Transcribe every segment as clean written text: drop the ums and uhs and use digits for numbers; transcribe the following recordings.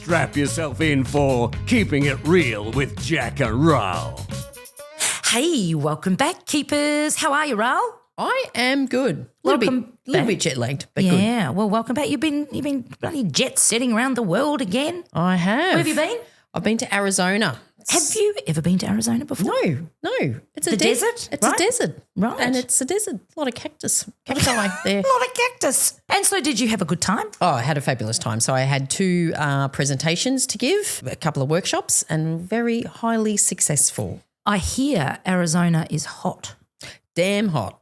strap yourself in for Keeping It Real with Jackaroo. Hey, welcome back, keepers. How are you, Raoul? I am good. A little bit jet lagged, but good. Yeah, well, welcome back. You've been bloody jet setting around the world again. I have. Where have you been? I've been to Arizona. Have you ever been to Arizona before? No. It's The desert? It's Right. a desert. Right. And it's a desert. A lot of cactus. Cacti there. A lot of cactus. And so did you have a good time? Oh, I had a fabulous time. So I had 2 presentations to give, a couple of workshops, and very highly successful. I hear Arizona is hot. Damn hot.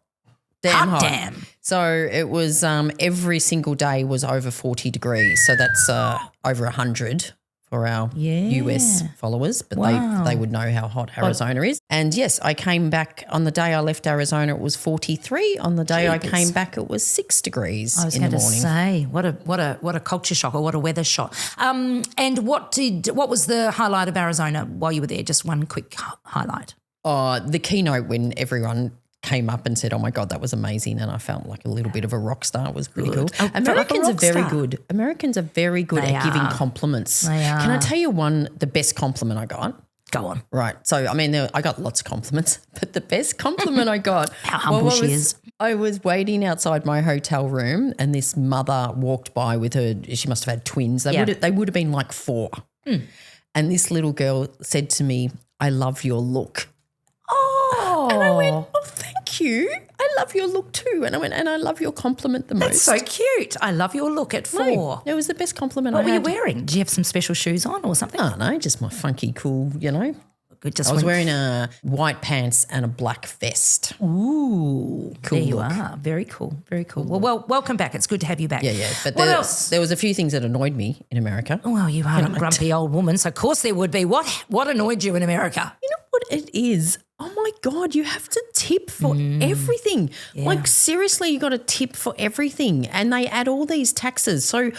Damn hot. Damn. So it was every single day was over 40 degrees. So that's over 100 for our US followers, but Wow. they would know how hot Arizona is. And yes, I came back on the day I left Arizona, it was 43. On the day I came back, it was 6 degrees I was in the going to morning. say, what a culture shock or what a weather shock. And what was the highlight of Arizona while you were there? Just one quick highlight. The keynote when everyone came up and said, "Oh my God, that was amazing," and I felt like a little bit of a rock star. It was pretty cool. Oh, felt like a Americans are rock very star. good. Americans are very good They at giving are. compliments. They are. Can I tell you the best compliment I got? Go on. Right. So, I mean, I got lots of compliments, but the best compliment I got. How humble she is. I was waiting outside my hotel room and this mother walked by with her, she must have had twins. They would have been like 4. And this little girl said to me, "I love your look." Oh. And I went, "Oh, thank you. I love your look too." And I went, "And I love your compliment the That's most." so cute. I love your look at 4. No, it was the best compliment What I were you had. wearing? Did you have some special shoes on or something? Oh, no, just my funky, cool, Just I was wearing a white pants and a black vest. Ooh, Cool there you look. are. Very cool. Very cool. Well, welcome back. It's good to have you back. Yeah. But what else? there was a few things that annoyed me in America. Well, you are a grumpy old woman, so of course there would be. What annoyed you in America? You know what it is? Oh my God, you have to tip for everything. Like seriously, you got to tip for everything. And they add all these taxes. So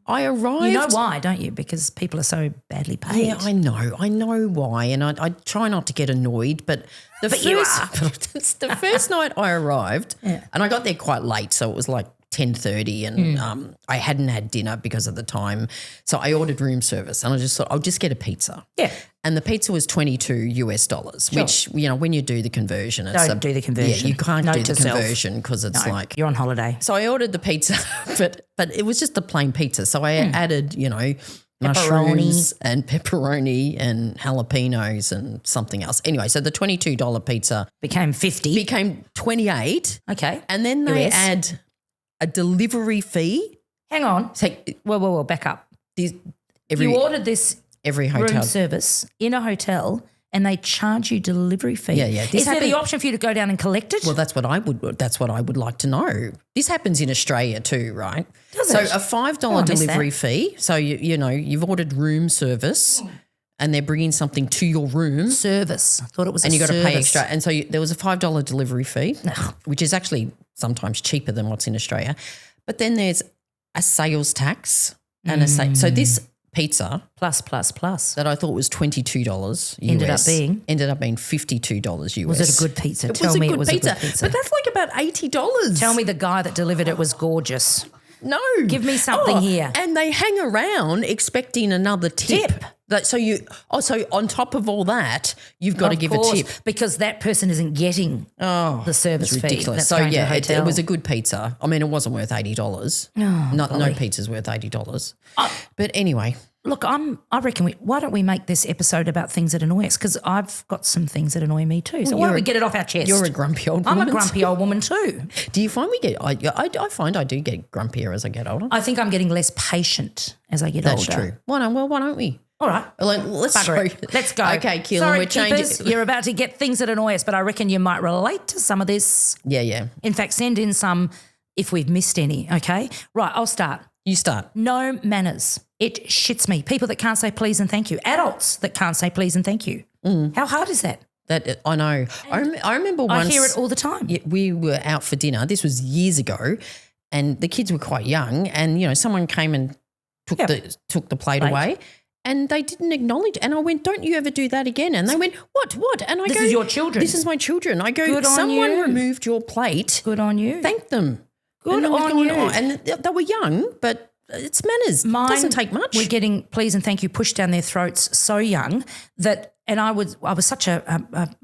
I arrived. You know why, don't you? Because people are so badly paid. Yeah, I know why. And I try not to get annoyed, but you are. the first night I arrived and I got there quite late. So it was like 10:30 and I hadn't had dinner because of the time. So I ordered room service and I just thought I'll just get a pizza. Yeah. And the pizza was $22, which, when you do the conversion. It's Don't do the conversion. Yeah, you can't Note do the to self. conversion because it's like. You're on holiday. So I ordered the pizza, but it was just a plain pizza. So I added, mushrooms and pepperoni and jalapenos and something else. Anyway, so the $22 pizza Became 50. became $28. Okay. And then they US. add a delivery fee. Hang on. Take Well, back up. every You ordered this every room hotel. service in a hotel and they charge you delivery fee. Yeah. Is there the option for you to go down and collect it? Well, that's what I would like to know. This happens in Australia too, right? Does so it? a $5 Oh, I missed delivery that. fee. So you've ordered room service and they're bringing something to your room. Service. I thought it was And a you got to pay service. extra. And so there was a $5 delivery fee, which is actually sometimes cheaper than what's in Australia. But then there's a sales tax and so this pizza Plus. that I thought was $22 US Ended up being? $52 US. Was it a good pizza? It Tell was a me good it was pizza. a good pizza. But that's like about $80. Tell me the guy that delivered it was gorgeous. No. Give me something here. And they hang around expecting another tip. Tip. So on top of all that, you've got to Of give course, a tip. because that person isn't getting the service It's fee. ridiculous. That's So going to a yeah, it hotel. was a good pizza. I mean, it wasn't worth $80. No pizza's worth $80. But anyway, Look, I reckon why don't we make this episode about things that annoy us? Because I've got some things that annoy me too. So why don't we get it off our chest? you're a grumpy old I'm woman. a grumpy old woman too. Do you find we get? I find I do get grumpier as I get older. I think I'm getting less patient as I get That's older. true. Why don't we? All right. Let's Bugger it. Let's go. Okay, Keehlan, Sorry, we're changing. keepers, you're about to get things that annoy us, but I reckon you might relate to some of this. Yeah. In fact, send in some if we've missed any, okay? Right, I'll start. You start. No manners. It shits me. People that can't say please and thank you. Adults that can't say please and thank you. How hard is that? That I know. I remember once. I hear it all the time. We were out for dinner. This was years ago, and the kids were quite young. And someone came and took the plate away, and they didn't acknowledge. And I went, "Don't you ever do that again?" And they went, "What? And I This go, is your children. This is my children." I go, Good on "Someone you. removed your plate. Good on you. Thank them." Good and I was on going, you. "Oh," and they were young, but it's manners. It doesn't take much. We're getting please and thank you pushed down their throats so young that, and I was such a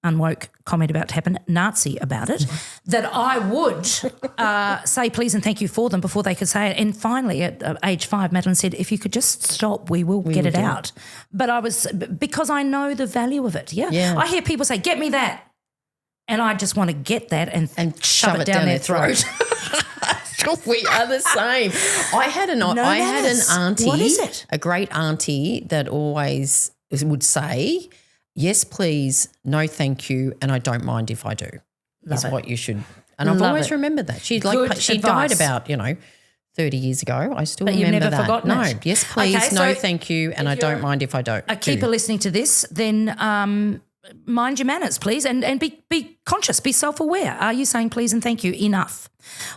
unwoke comment about to happen, Nazi about it, that I would say please and thank you for them before they could say it. And finally at age 5, Madeline said, if you could just stop, we will get it out. But because I know the value of it. Yeah. I hear people say, get me that. And I just want to get that and shove it down their throat. We are the same. I had an auntie. What is it? A great auntie that always would say, yes, please, no, thank you, and I don't mind if I do. That's what you should. And I've always remembered that. She died about 30 years ago. I still remember that. You've never forgotten it. No, yes, please, no, thank you, and I don't mind if I don't. A keeper listening to this, then mind your manners, please, and be conscious, be self-aware. Are you saying please and thank you enough?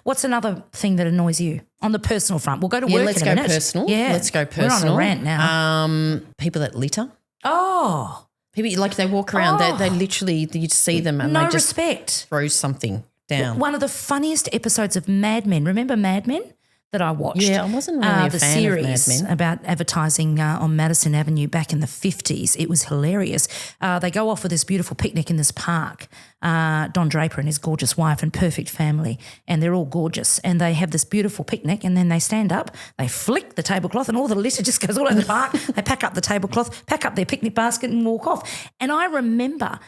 What's another thing that annoys you on the personal front? We'll go to work let's in a go minute. personal. Yeah, let's go personal. We're on a rant now. People that litter. Oh. People, like they walk around, they literally, you see them and they just throw something down. One of the funniest episodes of Mad Men, remember Mad Men? That I watched. Yeah, I wasn't really a the fan of Mad series Men. about advertising on Madison Avenue back in the 50s. It was hilarious. They go off for this beautiful picnic in this park. Don Draper and his gorgeous wife and perfect family, and they're all gorgeous. And they have this beautiful picnic, and then they stand up, they flick the tablecloth, and all the litter just goes all over the park. They pack up the tablecloth, pack up their picnic basket, and walk off. And I remember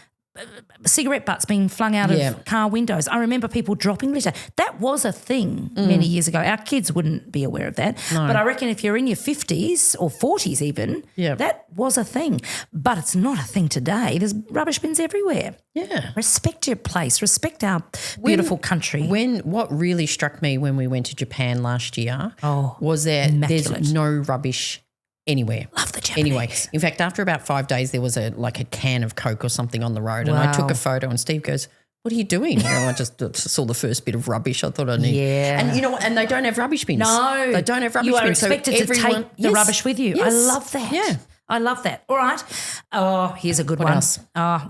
cigarette butts being flung out of car windows. I remember people dropping litter. That was a thing many years ago. Our kids wouldn't be aware of that. No. But I reckon if you're in your 50s or 40s even, that was a thing. But it's not a thing today. There's rubbish bins everywhere. Yeah. Respect your place. Respect our beautiful country. What really struck me when we went to Japan last year was that immaculate. There's no rubbish anywhere. Love the Japanese. Anyway, in fact, after about 5 days, there was a can of Coke or something on the road, and I took a photo. And Steve goes, "What are you doing?" I just saw the first bit of rubbish. I thought I need. Yeah. And you know what? And they don't have rubbish bins. No, they don't have rubbish bins. You are bins. expected to take the rubbish with you. Yes. I love that. Yeah. I love that. All right. Oh, here's a good one. Else?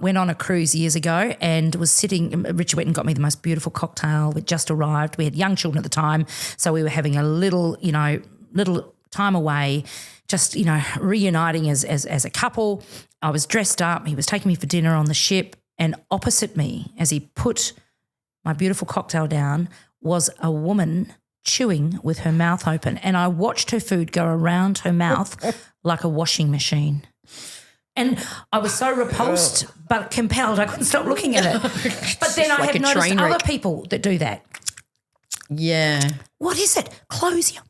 Went on a cruise years ago and was sitting. Richard Wetton got me the most beautiful cocktail. We'd just arrived. We had young children at the time, so we were having a little time away, just, reuniting as a couple. I was dressed up. He was taking me for dinner on the ship, and opposite me, as he put my beautiful cocktail down, was a woman chewing with her mouth open, and I watched her food go around her mouth like a washing machine. And I was so repulsed but compelled. I couldn't stop looking at it. But then I have noticed other people that do that. Yeah. What is it? Close your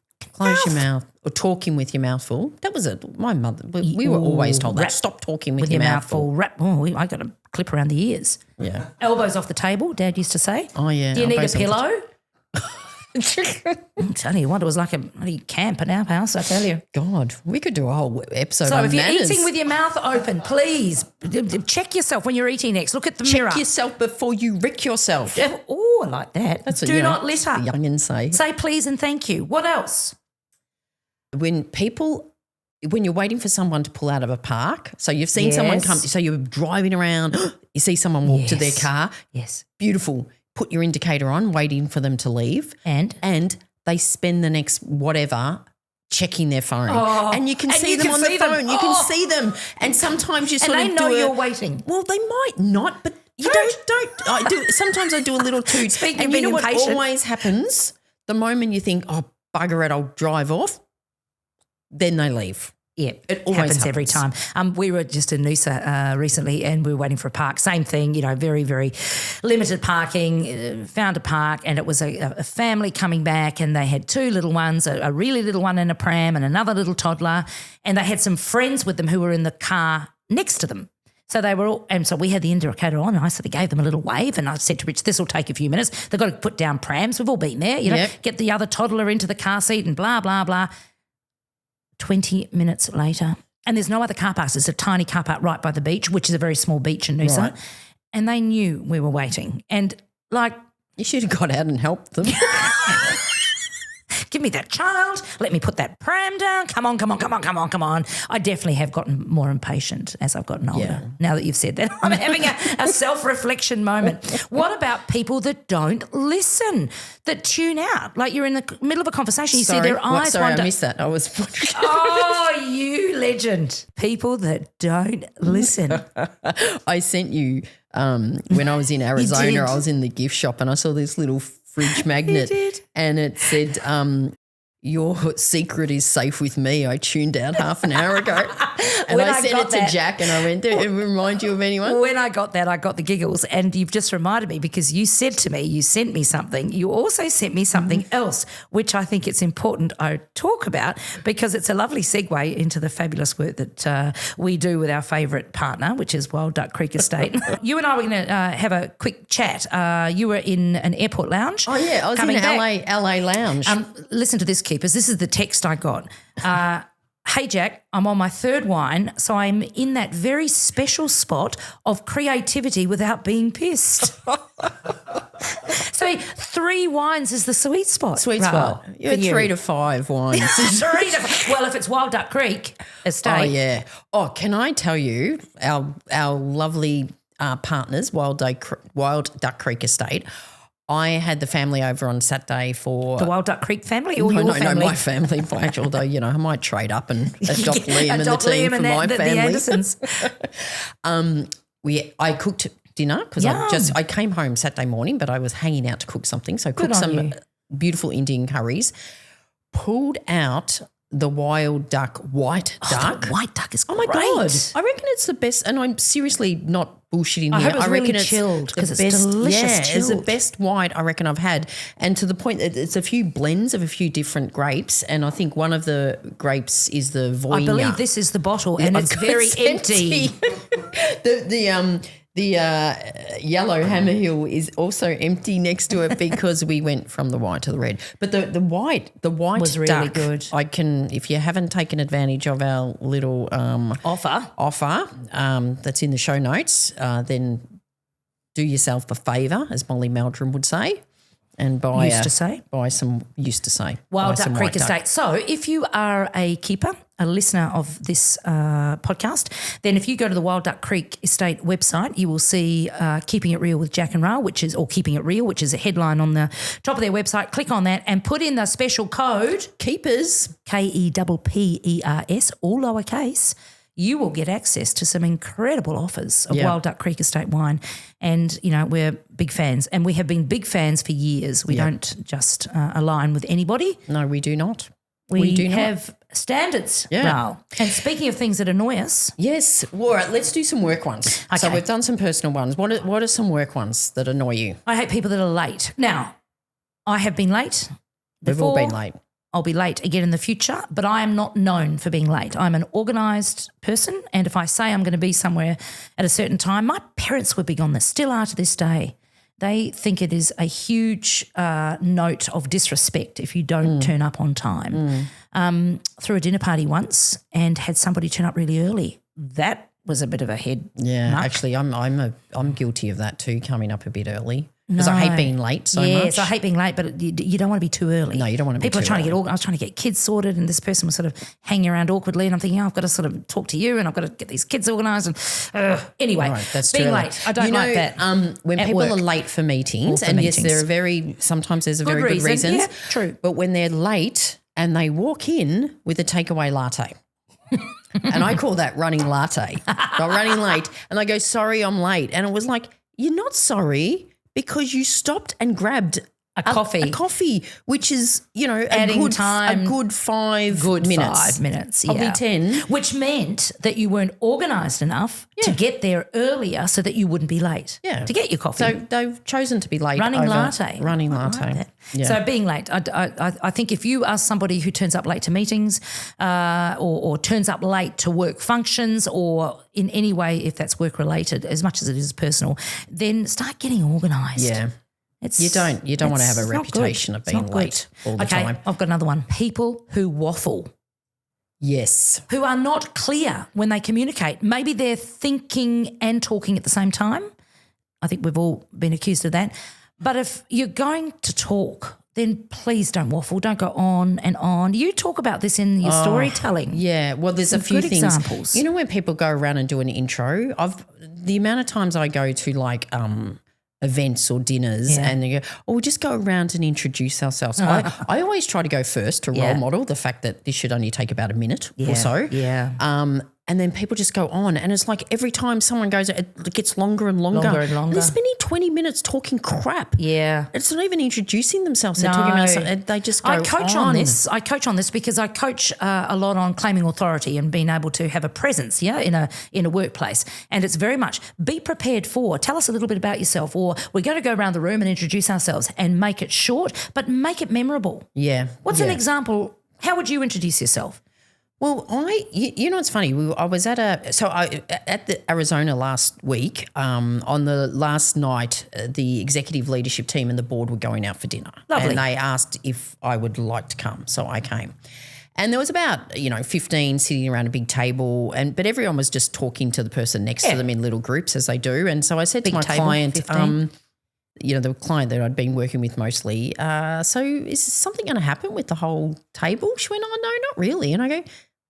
mouth. Or talking with your mouth full. That was my mother. We were always told that. Stop talking with your mouth full. I got a clip around the ears. Yeah. Elbows off the table, Dad used to say. Oh, yeah. Do you need a pillow? I'm telling you what, it was like a bloody camp at our house, I tell you. God, we could do a whole episode on So if you're manners. eating with your mouth open, please check yourself when you're eating next. Look at the mirror. Check yourself before you wreck yourself. Oh, I like that. That's Do not litter. The youngins say. Say please and thank you. What else? When you're waiting for someone to pull out of a park, so you've seen someone come, so you're driving around, you see someone walk to their car. Yes. Beautiful. Put your indicator on, waiting for them to leave. And they spend the next whatever checking their phone. Oh, and you can see them on the phone. You can see them. And sometimes you sort of do And they know you're waiting. Well, they might not, but you don't. Sometimes I do a little too. Speaking and of you know being what impatient. always happens? The moment you think, oh, bugger it, I'll drive off, then they leave. Yeah, it always happens every time. We were just in Noosa recently and we were waiting for a park. Same thing, very, very limited parking. Found a park and it was a family coming back and they had two little ones, a really little one in a pram and another little toddler, and they had some friends with them who were in the car next to them. So they were all, and so we had the indicator on and I sort of gave them a little wave and I said to Rich, this will take a few minutes. They've got to put down prams. We've all been there, get the other toddler into the car seat and blah, blah, blah. 20 minutes later, and there's no other car parks. There's a tiny car park right by the beach, which is a very small beach in Noosa. Right. And they knew we were waiting. And you should have got out and helped them. Give me that child. Let me put that pram down. Come on. I definitely have gotten more impatient as I've gotten older. Yeah. Now that you've said that, I'm having a self-reflection moment. What about people that don't listen, that tune out? Like you're in the middle of a conversation, you see their eyes wander. I missed that. I was. Oh, you legend. People that don't listen. I sent you when I was in Arizona. did. I was in the gift shop and I saw this little fridge magnet, did. and it said, "Your secret is safe with me." I tuned out half an hour ago, and When I I sent got it to that- Jack, and I went, "Did it remind you of anyone?" When I got that, I got the giggles, and you've just reminded me because you said to me, you sent me something. You also sent me something else, which I think it's important I talk about because it's a lovely segue into the fabulous work that we do with our favourite partner, which is Wild Duck Creek Estate. You and I were going to have a quick chat. You were in an airport lounge. Oh yeah, I was in coming an back. LA lounge. Listen to this, keepers. This is the text I got. Hey, Jack, I'm on my third wine, so I'm in that very special spot of creativity without being pissed. So 3 wines is the sweet spot. Sweet Raoul, spot. for Yeah, you. 3 to 5 wines. Well, if it's Wild Duck Creek Estate. Oh yeah. Oh, can I tell you our lovely partners, Wild Duck Creek Estate. I had the family over on Saturday for The Wild Duck Creek family or no, your no, family? no, my family. Actually, although I might trade up and adopt Liam and the Adopt team Liam for and my the family. Andersons. I cooked dinner because Yum. I came home Saturday morning, but I was hanging out to cook something. So I Good cooked on some you. beautiful Indian curries. Pulled out the wild duck, white duck. The white duck is Oh my great. God. I reckon it's the best, and I'm seriously not bullshitting I here. hope it's reckon really chilled, the 'cause it's best- delicious Yeah, it's the chilled. best white I reckon I've had. And to the point that it's a few blends of a few different grapes, and I think one of the grapes is the Voyna. I believe this is the bottle and it's very empty. The yellow Hammerhill is also empty next to it because we went from the white to the red. But the white Was really duck, good. I can, if you haven't taken advantage of our little offer that's in the show notes, then do yourself a favour, as Molly Meldrum would say, and buy Used to say. buy some Wild buy some Duck white Creek Estate. So if you are a keeper, a listener of this podcast, then if you go to the Wild Duck Creek Estate website, you will see Keeping It Real with Jack and Raoul, or Keeping It Real, which is a headline on the top of their website. Click on that and put in the special code Keepers. KEPPERS, all lowercase. You will get access to some incredible offers of Wild Duck Creek Estate wine. And, we're big fans. And we have been big fans for years. We don't just align with anybody. No, we do not. We do not. have standards, Yeah. Raoul. And speaking of things that annoy us, Yes. All right, let's do some work ones. So Okay. we've done some personal ones. What are some work ones that annoy you? I hate people that are late. Now, I have been late We've all before. been late. I'll be late again in the future, but I am not known for being late. I'm an organised person, and if I say I'm going to be somewhere at a certain time, my parents were big on this, still are to this day. They think it is a huge note of disrespect if you don't turn up on time. Threw a dinner party once and had somebody turn up really early. That was a bit of a head. Yeah, knock. actually, I'm guilty of that too, coming up a bit early because I hate being late so much. Yes, I hate being late, but you don't want to be too early. No, you don't want to be People too are trying early. to get. I was trying to get kids sorted, and this person was sort of hanging around awkwardly, and I'm thinking, I've got to sort of talk to you, and I've got to get these kids organised. And anyway, All right, that's too being early. late, I don't like that. When at people work. are late for meetings, Or for and yes, meetings. there are sometimes there's a Good very good reason. reasons. Yeah, true. But when they're late and they walk in with a takeaway latte. And I call that running latte. Not running late. And I go, sorry, I'm late. And it was like, you're not sorry because you stopped and grabbed A coffee. A coffee, which is, Adding time. a good 5 minutes. 5 minutes, Probably yeah. 10. Which meant that you weren't organised enough to get there earlier so that you wouldn't be late to get your coffee. So they've chosen to be late. Running over latte. Running I like latte. that. Yeah. So being late, I think if you are somebody who turns up late to meetings or turns up late to work functions or in any way, if that's work related, as much as it is personal, then start getting organised. Yeah. It's, You don't want to have a it's not reputation good. of It's being not late good. all the okay, time. I've got another one. People who waffle. Yes. Who are not clear when they communicate. Maybe they're thinking and talking at the same time. I think we've all been accused of that. But if you're going to talk, then please don't waffle. Don't go on and on. You talk about this in your storytelling. Yeah, well, there's a few good things. examples. You know, when people go around and do an intro, the amount of times I go to like events or dinners and they go, oh, we'll just go around and introduce ourselves. I always try to go first to role model the fact that this should only take about a minute or so. Yeah. And then people just go on, and it's like every time someone goes, it gets longer and longer. Longer and longer. They're spending 20 minutes talking crap. Yeah. It's not even introducing themselves. They're talking about something. They just go I coach on this. I coach on this because I coach a lot on claiming authority and being able to have a presence, in a workplace. And it's very much be prepared for. Tell us a little bit about yourself, or we're going to go around the room and introduce ourselves and make it short, but make it memorable. Yeah. What's an example? How would you introduce yourself? Well, you know, it's funny. I was at the Arizona last week. On the last night, the executive leadership team and the board were going out for dinner. Lovely. And they asked if I would like to come, so I came. And there was about 15 sitting around a big table, but everyone was just talking to the person next to them in little groups as they do. And so I said to my client, the client that I'd been working with mostly, so is something going to happen with the whole table? She went, oh, no, not really. And I go,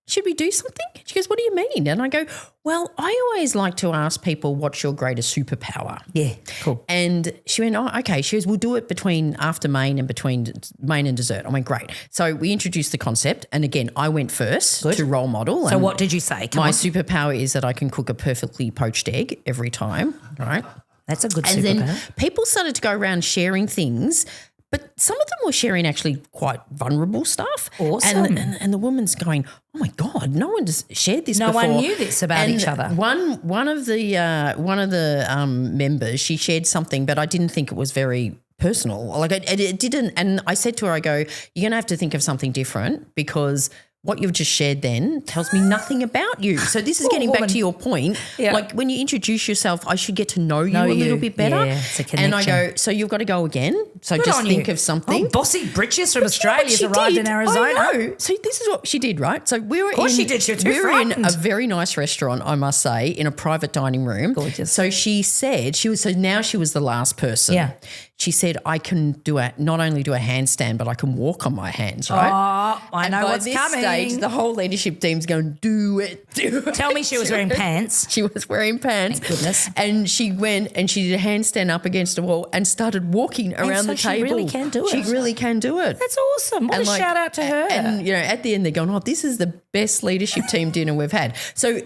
should we do something? She goes, what do you mean? And I go, well, I always like to ask people, what's your greatest superpower? Yeah, cool. And she went, oh, okay. She goes, we'll do it after main and between main and dessert. I went, great. So we introduced the concept. And again, I went first to role model. So what did you say? My superpower is that I can cook a perfectly poached egg every time, right? That's a good superpower. And then people started to go around sharing things, but some of them were sharing actually quite vulnerable stuff. Awesome. And the woman's going, oh my God, no one just shared this before. No one knew this about each other. One of the members, she shared something, but I didn't think it was very personal. Like it didn't. And I said to her, I go, you're going to have to think of something different because what you've just shared then tells me nothing about you. So this is getting back to your point. Yeah. Like when you introduce yourself, I should get to know you a little bit better. Yeah, it's a connection. And I go, so you've got to go again. So good just think of something. Oh, bossy britches from Australia's arrived in Arizona. I know. So this is what she did, right? So we were she did. She was we were in a very nice restaurant, I must say, in a private dining room. Gorgeous. So she said now she was the last person. Yeah. She said, I can not only do a handstand, but I can walk on my hands, right? Oh, I know what's coming. By this stage, the whole leadership team's going, do it. Tell me she was wearing pants. She was wearing pants. Thank goodness. And she went and she did a handstand up against a wall and started walking around the table. She really can do it. She really can do it. That's awesome. What a shout out to her. And, at the end they're going, oh, this is the best leadership team dinner we've had. So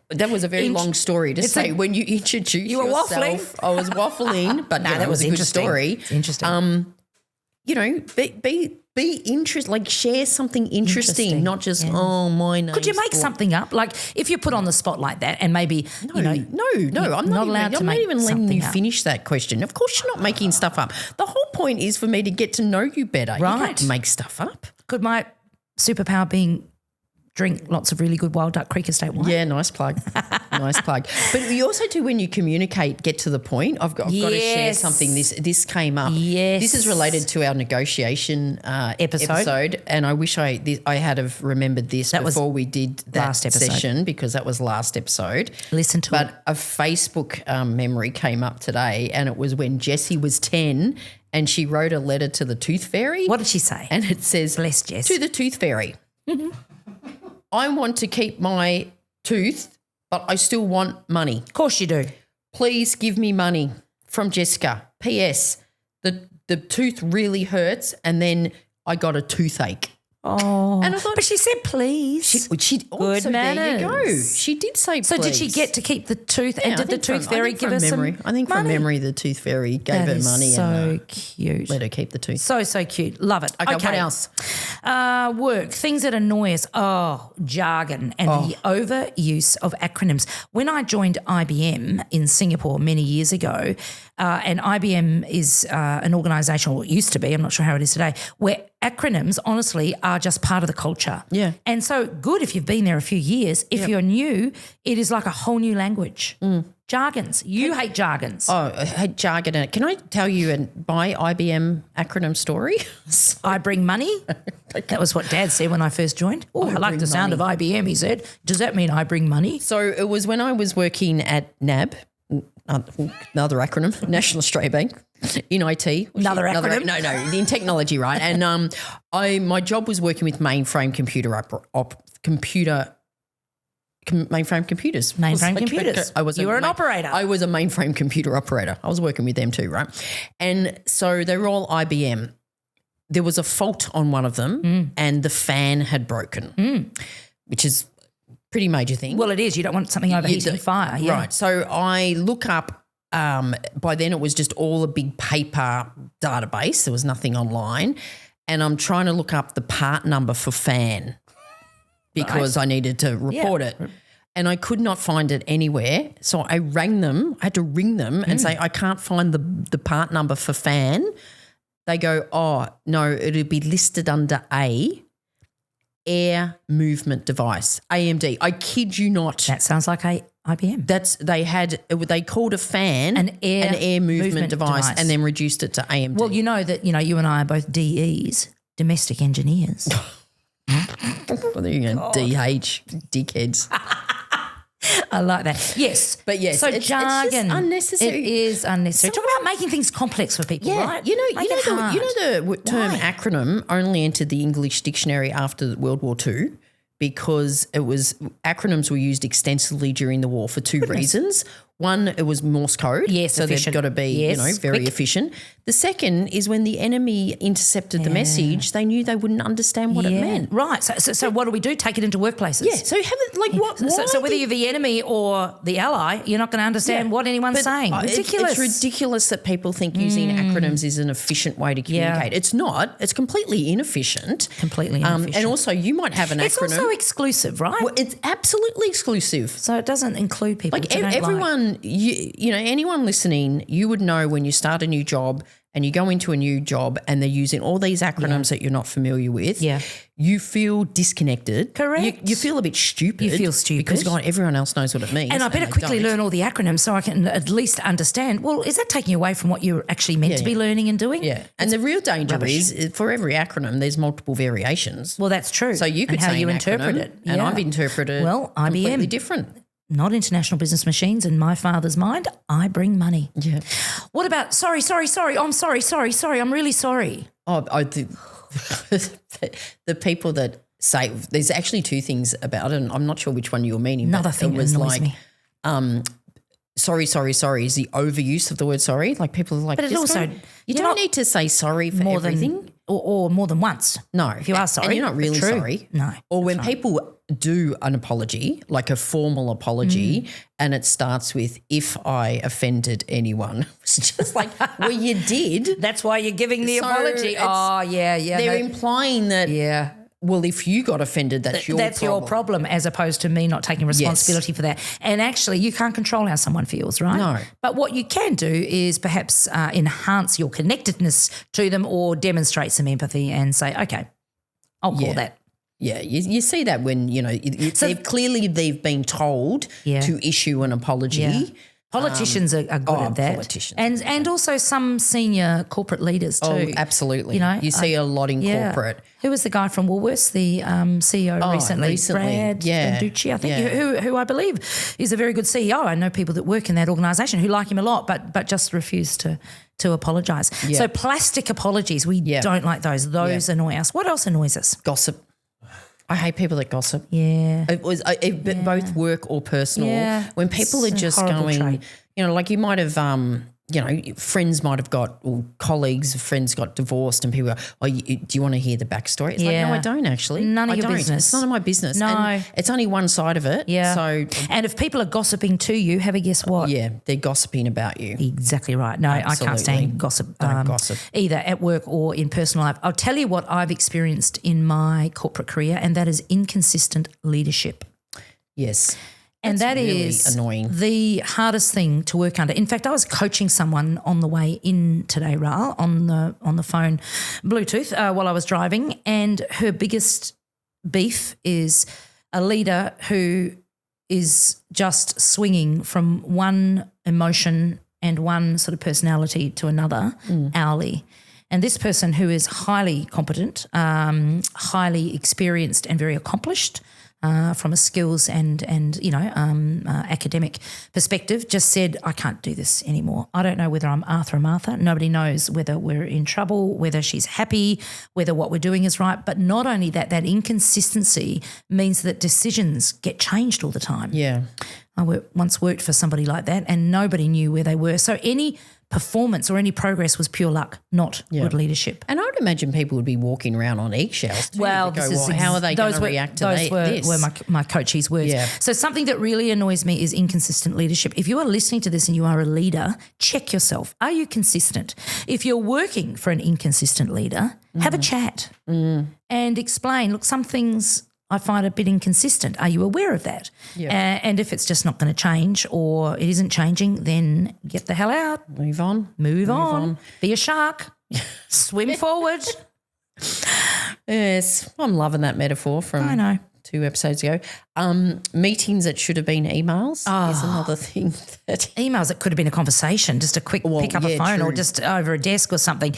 that was a very long story to say when you introduce yourself. Waffling. I was waffling, but that was a good story. It's interesting. Be interested, like share something interesting, not just, oh, my name. Could you make something up? Like if you put on the spot like that and maybe, No, I'm not even letting you finish that question. Of course you're not making stuff up. The whole point is for me to get to know you better. Right. You don't make stuff up. Could my superpower being drink lots of really good Wild Duck Creek Estate wine? Yeah, nice plug. Nice plug. But you also do, when you communicate, get to the point. I've got to share something. This came up. Yes. This is related to our negotiation episode, and I wish I had have remembered this before we did that session, because that was last episode. Listen to it. But a Facebook memory came up today, and it was when Jessie was 10 and she wrote a letter to the Tooth Fairy. What did she say? And it says, bless Jess. To the Tooth Fairy. I want to keep my tooth, but I still want money. Of course you do. Please give me money. From Jessica. P.S. The tooth really hurts, and then I got a toothache. Oh, and I thought, but she said please. She good manners. There you go. She did say please. So did she get to keep the tooth? And did the Tooth Fairy give her some money? I think from memory the Tooth Fairy gave her money and cute. Let her keep the tooth. So cute. Love it. Okay, what else? Work. Things that annoy us. Oh, jargon and the overuse of acronyms. When I joined IBM in Singapore many years ago, and IBM is an organisation, or it used to be, I'm not sure how it is today, where acronyms, honestly, are just part of the culture. Yeah. And so good if you've been there a few years. If you're new, it is like a whole new language. Jargons. You hate jargons. Oh, I hate jargon. Can I tell you my IBM acronym story? I bring money. That was what Dad said when I first joined. Oh, I like the sound of IBM, he said. Does that mean I bring money? So it was when I was working at NAB, another acronym, National Australia Bank, in IT. Another acronym? No, in technology, right? And my job was working with mainframe mainframe computers. Mainframe computers. You were an operator. I was a mainframe computer operator. I was working with them too, right? And so they were all IBM. There was a fault on one of them and the fan had broken, which is a pretty major thing. Well, it is. You don't want something overheating fire. Yeah. Right. So I look up, by then it was just all a big paper database. There was nothing online. And I'm trying to look up the part number for fan because I needed to report it. And I could not find it anywhere. So I rang them. I had to ring them and say, I can't find the part number for fan. They go, oh, no, it'll be listed under A, air movement device, AMD. I kid you not. That sounds like IBM. They called a fan an air movement device and then reduced it to AMD. Well, you know that, you and I are both DEs, domestic engineers. Well, there you go, DH, dickheads. I like that. Yes. But yes, so it's jargon. just unnecessary. It is unnecessary. Talk about making things complex for people, right? You know the term acronym only entered the English dictionary after World War II because acronyms were used extensively during the war for two reasons. One, it was Morse code. Yes, so efficient. they've got to be, very quick. efficient. The second is when the enemy intercepted the message, they knew they wouldn't understand what it meant. Right. So what do? Take it into workplaces. Yeah. So have it like what? So whether you're the enemy or the ally, you're not going to understand what anyone's saying. Ridiculous. It's ridiculous that people think using acronyms is an efficient way to communicate. It's not. It's completely inefficient. Completely inefficient. And also you might have an acronym. It's also exclusive, right? Well, it's absolutely exclusive. So it doesn't include people. Like everyone, anyone listening, you would know when you start a new job and you go into a new job and they're using all these acronyms that you're not familiar with. Yeah. You feel disconnected. Correct. You feel a bit stupid. You feel stupid. Because everyone else knows what it means. And I better quickly learn all the acronyms so I can at least understand, well, is that taking away from what you're actually meant to be learning and doing? Yeah. And the real danger is for every acronym there's multiple variations. Well, that's true. So you could and how say you an interpret acronym, it. And I've interpreted completely different. Not International Business Machines in my father's mind. I bring money. Yeah. What about sorry, I'm sorry, I'm really sorry. The people that say there's actually two things about it, and I'm not sure which one you're meaning. Another thing that annoys me. Sorry is the overuse of the word sorry. Like people are like, but it also you don't need to say sorry for everything. Or more than once. No. If you are sorry. And you're not really sorry. No. Or when people do an apology, like a formal apology, and it starts with, if I offended anyone. It's just like, well, you did. That's why you're giving the apology. Oh, yeah. They're implying that, well, if you got offended, that's your problem, as opposed to me not taking responsibility for that. And actually, you can't control how someone feels, right? No. But what you can do is perhaps enhance your connectedness to them or demonstrate some empathy and say, okay, I'll call that. Yeah, you see that when, they've been told to issue an apology. Yeah. Politicians are good at that. Politicians. And also some senior corporate leaders too. Oh, absolutely. You see a lot in corporate. Who was the guy from Woolworths, the CEO recently? Brad Banducci, I think, who I believe is a very good CEO. I know people that work in that organisation who like him a lot but just refuse to apologise. Yeah. So plastic apologies, we don't like those. Those annoy us. What else annoys us? Gossip. I hate people that gossip. Yeah. Both work or personal. Yeah. When people are just going, like you might have, friends might have got, or friends got divorced and people go, do you want to hear the backstory? It's like, no, I don't actually. None of your business. It's none of my business. No. And it's only one side of it. Yeah. So, and if people are gossiping to you, have a guess what? Yeah, they're gossiping about you. Exactly right. No, absolutely. I can't stand gossip. Don't gossip. Either at work or in personal life. I'll tell you what I've experienced in my corporate career, and that is inconsistent leadership. Yes. And that really is annoying. The hardest thing to work under. In fact, I was coaching someone on the way in today, Raal, on the phone, Bluetooth, while I was driving, and her biggest beef is a leader who is just swinging from one emotion and one sort of personality to another hourly. And this person who is highly competent, highly experienced and very accomplished from a skills and academic perspective just said, I can't do this anymore. I don't know whether I'm Arthur or Martha. Nobody knows whether we're in trouble, whether she's happy, whether what we're doing is right. But not only that, that inconsistency means that decisions get changed all the time. Yeah. I once worked for somebody like that and nobody knew where they were. So any performance or any progress was pure luck, not good leadership. And I would imagine people would be walking around on eggshells too. Well, to go, how are they going to react to this? Those were my coach's words. Yeah. So something that really annoys me is inconsistent leadership. If you are listening to this and you are a leader, check yourself. Are you consistent? If you're working for an inconsistent leader, have a chat and explain, look, some things I find a bit inconsistent. Are you aware of that? Yeah. And if it's just not going to change or it isn't changing, then get the hell out. Move on. Move on. Be a shark. Swim forward. Yes, I'm loving that metaphor from I know. 2 episodes ago. Meetings that should have been emails is another thing. That emails, it could have been a conversation, just a quick pick up a phone or just over a desk or something.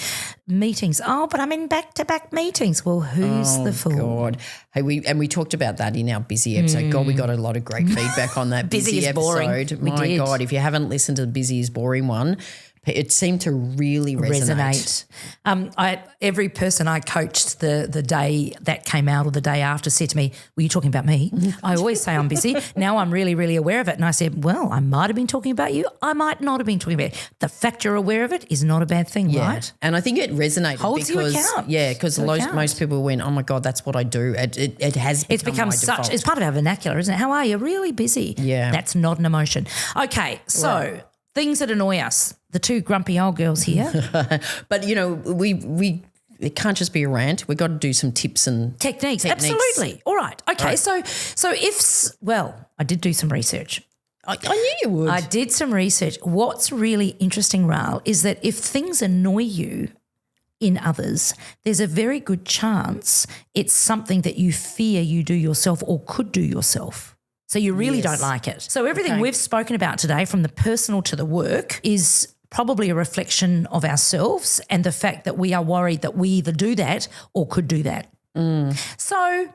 Meetings, but I'm in back-to-back meetings. Well, who's the fool? God. Hey, we talked about that in our busy episode. God, we got a lot of great feedback on that busy is boring. episode. We My did. God, if you haven't listened to the busy is boring one, it seemed to really resonate. Every person I coached the day that came out or the day after said to me, were you talking about me? I always say I'm busy. Now I'm really, really aware of it. And I said, well, I might have been talking about you. I might not have been talking about you. The fact you're aware of it is not a bad thing, right? And I think it resonated Holds because, you account. yeah, because most people went, oh my God, that's what I do. It has become It's become my default. it's part of our vernacular, isn't it? How are you? Really busy. Yeah. That's not an emotion. Okay, so things that annoy us. The 2 grumpy old girls here. But, it can't just be a rant. We've got to do some tips and Techniques. Absolutely. All right. Okay, so I did do some research. I knew you would. I did some research. What's really interesting, Rael, is that if things annoy you in others, there's a very good chance it's something that you fear you do yourself or could do yourself. So you really don't like it. So everything we've spoken about today, from the personal to the work, is probably a reflection of ourselves and the fact that we are worried that we either do that or could do that. So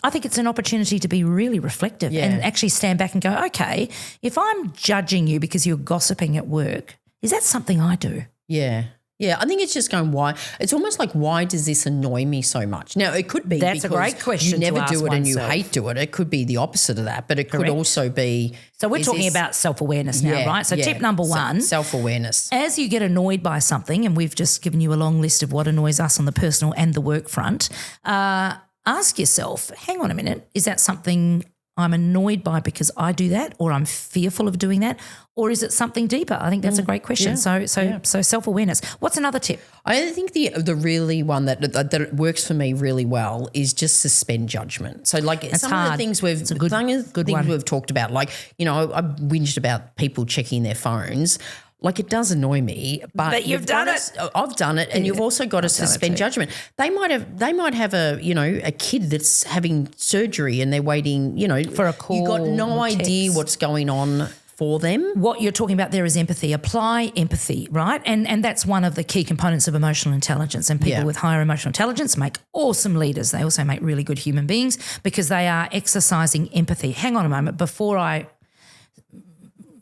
I think it's an opportunity to be really reflective and actually stand back and go, okay, if I'm judging you because you're gossiping at work, is that something I do? Yeah. Yeah, I think it's just going, why? It's almost like, why does this annoy me so much? Now, it could be That's a because great question you never to ask do it and you oneself. hate doing it. It could be the opposite of that, but it could also be. So we're talking about self-awareness now, right? So tip number 1. Self-awareness. As you get annoyed by something, and we've just given you a long list of what annoys us on the personal and the work front, ask yourself, hang on a minute, is that something I'm annoyed by because I do that, or I'm fearful of doing that, or is it something deeper? I think that's a great question. So self-awareness. What's another tip? I think the really one that works for me really well is just suspend judgment. So like That's some hard. of the things It's a good one. we've talked about, like, I whinged about people checking their phones. Like, it does annoy me, but you've done it. I've done it, and you've also got to suspend judgment. They might have a kid that's having surgery and they're waiting, For a call. You got no or idea text. what's going on for them. What you're talking about there is empathy. Apply empathy, right? And that's one of the key components of emotional intelligence. And people with higher emotional intelligence make awesome leaders. They also make really good human beings because they are exercising empathy. Hang on a moment. Before I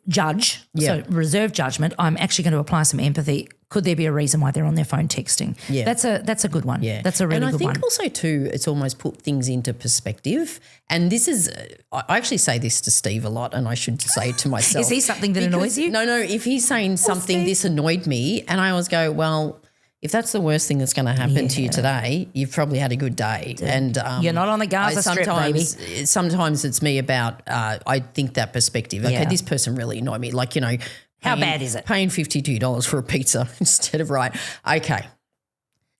judge, so reserve judgment, I'm actually going to apply some empathy. Could there be a reason why they're on their phone texting? Yeah. That's a good one. Yeah. That's a really good one. And I think also too, it's almost put things into perspective. And this is, I actually say this to Steve a lot, and I should say it to myself. Is he something that annoys you? No, if he's saying something, this annoyed me, and I always go, well, if that's the worst thing that's going to happen to you today, you've probably had a good day. And you're not on the Gaza Strip, baby. Sometimes it's me about, I think that perspective. Okay, this person really annoyed me. Like, how bad is it? Paying $52 for a pizza instead of okay.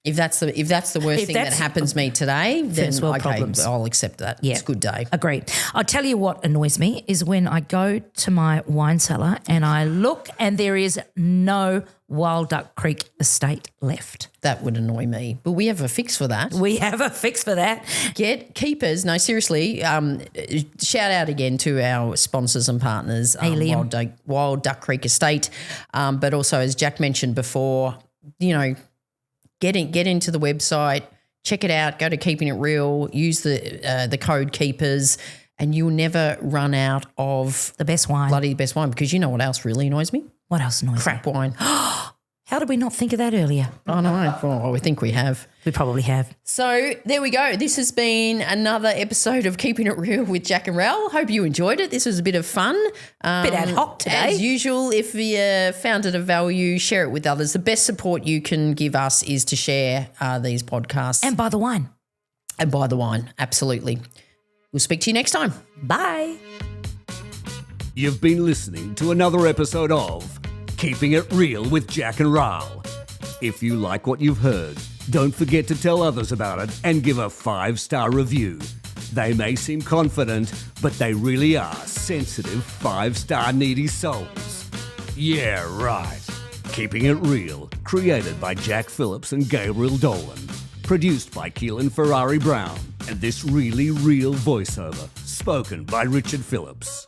If that's the worst thing that happens to me today, then problems. I'll accept that. Yeah. It's a good day. Agreed. I'll tell you what annoys me is when I go to my wine cellar and I look and there is no Wild Duck Creek estate left. That would annoy me. But we have a fix for that. We have a fix for that. Get keepers. No, seriously, shout out again to our sponsors and partners, Wild Duck Creek Estate. But also, as Jack mentioned before, get into the website, check it out, go to Keeping It Real, use the code KEEPERS, and you'll never run out of The best wine. bloody best wine, because you know what else really annoys me? What else annoys Crap you? wine. How did we not think of that earlier? I know. Well, I think we have. We probably have. So there we go. This has been another episode of Keeping It Real with Jack and Rel. Hope you enjoyed it. This was a bit of fun. Bit ad hoc today. As usual, if you found it of value, share it with others. The best support you can give us is to share these podcasts. And buy the wine. And buy the wine. Absolutely. We'll speak to you next time. Bye. You've been listening to another episode of Keeping It Real with Jack and Rahl. If you like what you've heard, don't forget to tell others about it and give a 5-star review. They may seem confident, but they really are sensitive 5-star needy souls. Yeah, right. Keeping It Real, created by Jack Phillips and Gabriel Dolan. Produced by Keehlan Ferrari-Brown. And this really real voiceover, spoken by Richard Phillips.